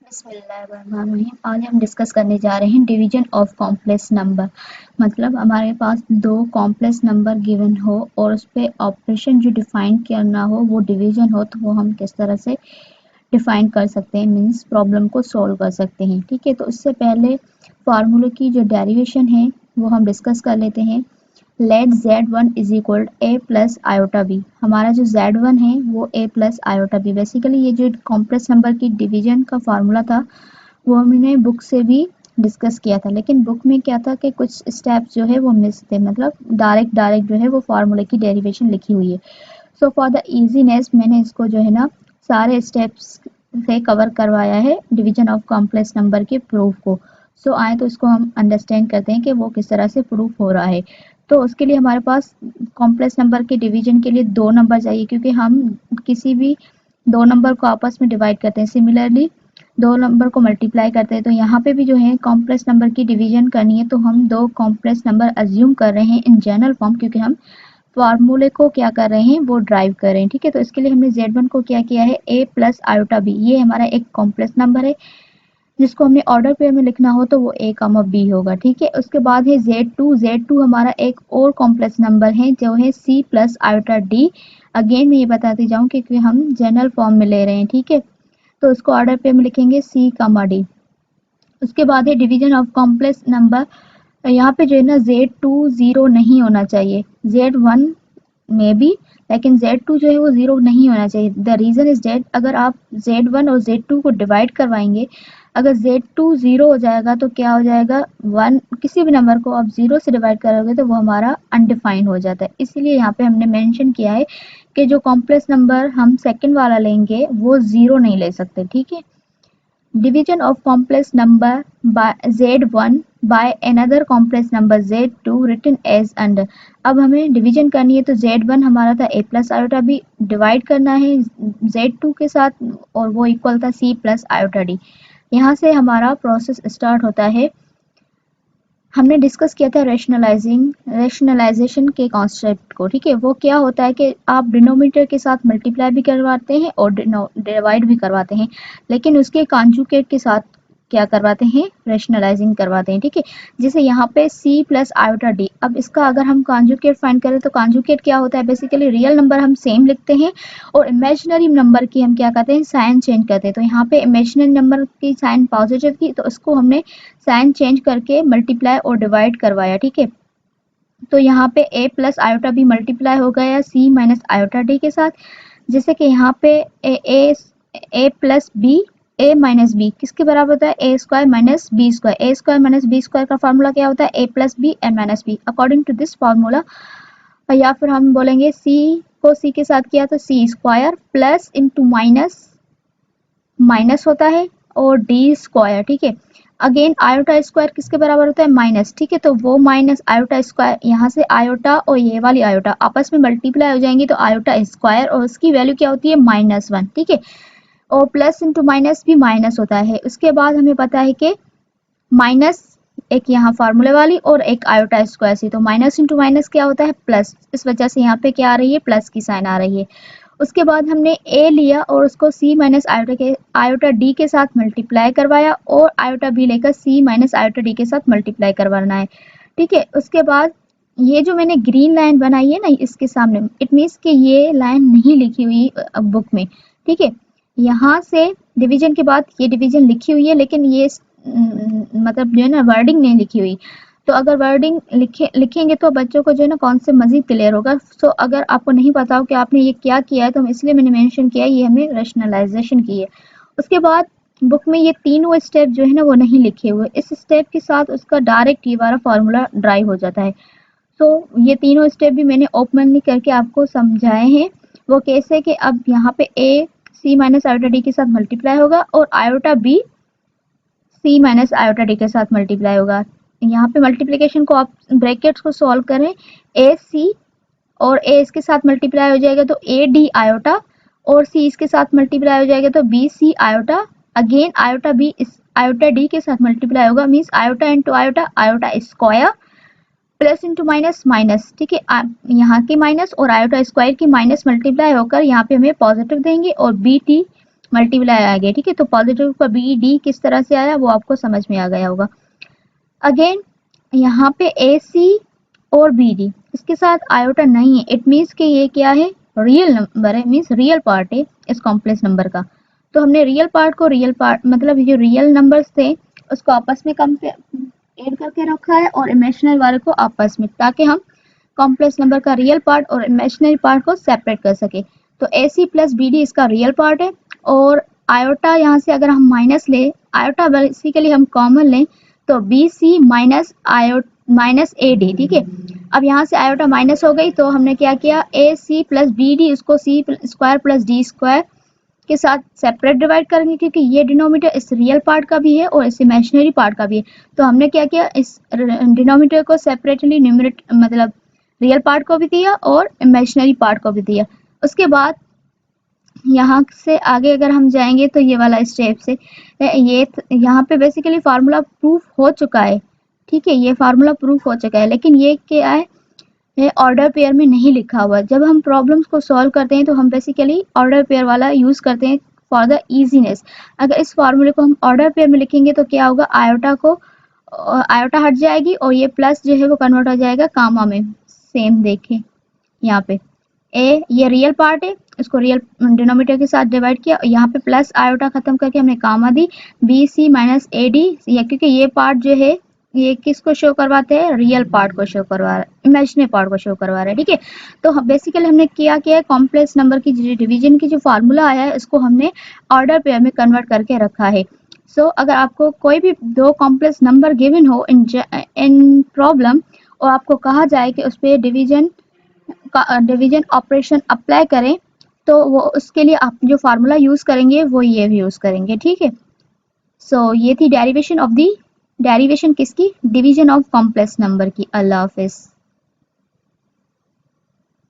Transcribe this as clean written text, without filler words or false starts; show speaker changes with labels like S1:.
S1: बिस्मिल्लाहिर्रहमानिर्रहीम। आज हम डिस्कस करने जा रहे हैं डिवीजन ऑफ कॉम्प्लेक्स नंबर। मतलब हमारे पास दो कॉम्प्लेक्स नंबर गिवन हो और उस पे ऑपरेशन जो डिफाइन करना हो वो डिवीजन हो, तो वो हम किस तरह से डिफाइन कर सकते हैं, मीन्स प्रॉब्लम को सॉल्व कर सकते हैं। ठीक है, तो इससे पहले फार्मूले की जो डेरिवेशन है वो हम डिस्कस कर लेते हैं। Let z1 is equal A plus iota B. हमारा जो z1 है वो a plus iota B. Basically ये जो कॉम्प्लेक्स नंबर की डिवीजन का फार्मूला था वो हमने बुक से भी डिस्कस किया था, लेकिन बुक में क्या था कि कुछ स्टेप्स जो है वो मिस थे, मतलब डायरेक्ट जो है वो फार्मूले की डेरिवेशन लिखी हुई है। सो फॉर द इजीनेस मैंने इसको जो है ना सारे स्टेप्स से कवर करवाया है डिवीजन ऑफ कॉम्प्लेक्स नंबर के प्रूफ को। सो आए तो इसको हम अंडरस्टैंड करते हैं कि वो किस तरह से प्रूफ हो रहा है। तो उसके लिए हमारे पास कॉम्प्लेक्स नंबर के डिवीजन के लिए दो नंबर चाहिए, क्योंकि हम किसी भी दो नंबर को आपस में डिवाइड करते हैं, सिमिलरली दो नंबर को मल्टीप्लाई करते हैं। तो यहाँ पे भी जो है कॉम्प्लेक्स नंबर की डिवीजन करनी है, तो हम दो कॉम्प्लेक्स नंबर अज्यूम कर रहे हैं इन जनरल फॉर्म, क्योंकि हम फार्मूले को क्या कर रहे हैं वो ड्राइव कर रहे हैं। ठीक है, तो इसके लिए हमने z1 को क्या किया है a प्लस आयोटा b। ये हमारा एक कॉम्प्लेक्स नंबर है जिसको हमने ऑर्डर पेयर में लिखना हो तो वो a कामा b होगा। ठीक है, उसके बाद है z2 हमारा एक और कॉम्प्लेक्स नंबर है जो है c plus iota d। Again मैं ये बताती जाऊँ क्योंकि हम जनरल फॉर्म में ले रहे हैं। ठीक है, तो उसको ऑर्डर पेयर में लिखेंगे c कामा d। उसके बाद है डिवीजन ऑफ कॉम्प्लेक्स नंबर। यहाँ पे जो है ना z2 0 नहीं होना चाहिए, z1 में भी, लेकिन z2 जो है वो 0 नहीं होना चाहिए। द रीज़न इज डेट अगर आप z1 और z2 को डिवाइड करवाएंगे, अगर z2 0 हो जाएगा तो क्या हो जाएगा, 1 किसी भी नंबर को आप 0 से डिवाइड करोगे तो वो हमारा अनडिफाइंड हो जाता है। इसीलिए यहाँ पे हमने मेंशन किया है कि जो कॉम्प्लेक्स नंबर हम सेकंड वाला लेंगे वो 0 नहीं ले सकते। ठीक है, division of complex number by z1 by another complex number z2 written as under। अब हमें डिवीजन करनी है तो z1 हमारा था a plus iota b, divide करना है z2 के साथ और वो इक्वल था c प्लस आयोटा d। यहाँ से हमारा प्रोसेस स्टार्ट होता है। हमने डिस्कस किया था रैशनलाइजेशन के कॉन्सेप्ट को। ठीक है, वो क्या होता है कि आप डिनोमिनेटर के साथ मल्टीप्लाई भी करवाते हैं और डिवाइड भी करवाते हैं, लेकिन उसके कॉन्जुगेट के साथ क्या करवाते हैं, रैशनलाइजिंग करवाते हैं। ठीक है, जैसे यहाँ पे c प्लस आयोटा d। अब इसका अगर हम कॉन्जुगेट फाइंड करें तो कॉन्जुगेट क्या होता है, बेसिकली रियल नंबर हम सेम लिखते हैं और इमेजिनरी नंबर की हम क्या करते हैं, साइन चेंज करते हैं। तो यहाँ पे इमेजिनरी नंबर की साइन पॉजिटिव थी तो उसको हमने साइन चेंज करके मल्टीप्लाई और डिवाइड करवाया। ठीक है, तो यहाँ पे a plus iota b multiply हो गया c माइनस आयोटा d के साथ। जैसे कि यहाँ पे a plus b a minus b किसके बराबर होता है, a square minus b square. a square minus b square का फार्मूला क्या होता है, a plus b m minus b। According to this formula, या फिर हम बोलेंगे c को c के साथ किया तो c square plus into minus minus होता है और d स्क्वायर। ठीक है, अगेन आयोटा स्क्वायर किसके बराबर होता है, माइनस। ठीक है, तो वो माइनस आयोटा स्क्वायर, यहाँ से आयोटा और ये वाली आयोटा आपस में मल्टीप्लाई हो जाएंगी तो आयोटा स्क्वायर और उसकी वैल्यू क्या होती है, -1। ठीक है, और प्लस इंटू माइनस भी माइनस होता है। उसके बाद हमें पता है कि माइनस एक यहाँ फार्मूले वाली और एक आयोटा स्क्वायर से, तो माइनस इंटू माइनस क्या होता है, प्लस। इस वजह से यहाँ पे क्या आ रही है, प्लस की साइन आ रही है। उसके बाद हमने a लिया और उसको c माइनस आयोटा d के साथ मल्टीप्लाई करवाया और आयोटा b लेकर c माइनस आयोटा d के साथ मल्टीप्लाई करवाना है। ठीक है, उसके बाद ये जो मैंने ग्रीन लाइन बनाई है ना इसके सामने, इट मीन्स कि ये लाइन नहीं लिखी हुई बुक में। ठीक है, यहाँ से डिवीजन के बाद ये डिवीजन लिखी हुई है, लेकिन ये मतलब जो है ना वर्डिंग नहीं लिखी हुई। तो अगर वर्डिंग लिखेंगे तो बच्चों को जो है ना कॉन्सेप्ट मजीद क्लियर होगा। सो अगर आपको नहीं पता हो कि आपने ये क्या किया है तो इसलिए मैंने मेंशन किया है, ये हमने रैशनलाइजेशन की है। उसके बाद बुक में ये तीनों स्टेप जो है ना वो नहीं लिखे हुए, इस स्टेप के साथ उसका डायरेक्ट ये वाला फार्मूला ड्राइव हो जाता है। सो ये तीनों स्टेप भी मैंने ओपनली करके आपको समझाए हैं। वो कैसे कि अब यहाँ पे a c minus iota d के साथ मल्टीप्लाई होगा और iota b c minus iota d के साथ मल्टीप्लाई होगा। यहाँ पे मल्टीप्लिकेशन को आप ब्रैकेट्स को सॉल्व करें, ए सी और a इसके साथ मल्टीप्लाई हो जाएगा तो a d आयोटा और c इसके साथ मल्टीप्लाई हो जाएगा तो b c iota. Again iota b इस आयोटा d के साथ मल्टीप्लाई होगा, means iota into iota, iota square plus into minus minus. ठीक है, यहाँ की माइनस और आयोटा स्क्वायर की माइनस मल्टीप्लाई होकर यहाँ पे हमें पॉजिटिव देंगे और बी टी मल्टीप्लाई आ गया, ठीक है। तो पॉजिटिव का बी डी किस तरह से आया वो आपको समझ में आ गया होगा। अगेन यहाँ पे ए सी और बी डी इसके साथ आयोटा नहीं है, इट मीन्स कि ये क्या है, रियल नंबर है, मीन्स रियल पार्ट है इस कॉम्प्लेक्स नंबर का। तो हमने रियल पार्ट को रियल पार्ट मतलब जो रियल नंबर्स थे उसको आपस में ऐड करके रखा है और इमेजिनरी वाले को आपस में, ताकि हम कॉम्प्लेक्स नंबर का रियल पार्ट और इमेजिनरी पार्ट को सेपरेट कर सके। तो ए सी प्लस बी डी इसका रियल पार्ट है और आयोटा यहाँ से अगर हम माइनस ले, आयोटा बेसिकली हम कॉमन लें तो बी सी माइनस ए डी, ठीक है। अब यहाँ से आयोटा माइनस हो गई तो हमने क्या किया, ए सी प्लस बी डी इसको सी स्क्वायर प्लस डी स्क्वायर के साथ सेपरेट डिवाइड करेंगे, क्योंकि ये डिनोमिनेटर इस रियल पार्ट का भी है और इस इमेजिनरी पार्ट का भी है। तो हमने क्या किया, इस डिनोमिनेटर को सेपरेटली न्यूमरेटर मतलब रियल पार्ट को भी दिया और इमेजिनरी पार्ट को भी दिया। उसके बाद यहाँ से आगे अगर हम जाएंगे तो ये वाला स्टेप से ये यहाँ पे बेसिकली फार्मूला प्रूफ हो चुका है, ठीक है। ये फार्मूला प्रूफ हो चुका है, लेकिन ये क्या है, ये ऑर्डर पेयर में नहीं लिखा हुआ। जब हम प्रॉब्लम्स को सॉल्व करते हैं तो हम बेसिकली ऑर्डर पेयर वाला यूज़ करते हैं फॉर द इजीनेस। अगर इस फार्मूले को हम ऑर्डर पेयर में लिखेंगे तो क्या होगा, आयोटा हट जाएगी और ये प्लस जो है वो कन्वर्ट हो जाएगा कामा में। सेम देखें यहाँ पे ए ये रियल पार्ट है, इसको रियल डिनोमिनेटर के साथ डिवाइड किया, यहाँ पे प्लस आयोटा खत्म करके हमने कामा दी, बी सी माइनस ए डी, क्योंकि ये पार्ट जो है ये किसको शो करवाते हैं, रियल पार्ट को शो करवा रहा है, इमेजिनरी पार्ट को शो करवा रहा है, ठीक है। तो बेसिकली हमने क्या किया, कॉम्प्लेक्स नंबर की डिवीजन की जो फार्मूला आया है उसको हमने ऑर्डर पेयर में कन्वर्ट करके रखा है। सो अगर आपको कोई भी दो कॉम्प्लेक्स नंबर गिवन हो इन प्रॉब्लम और आपको कहा जाए कि उस पर डिवीजन ऑपरेशन अप्लाई करें, तो वो उसके लिए आप जो फार्मूला यूज़ करेंगे वो ये भी यूज़ करेंगे, ठीक है। सो ये थी डेरिवेशन किसकी, डिवीजन ऑफ कॉम्प्लेक्स नंबर की। अल्लाह हाफिज़।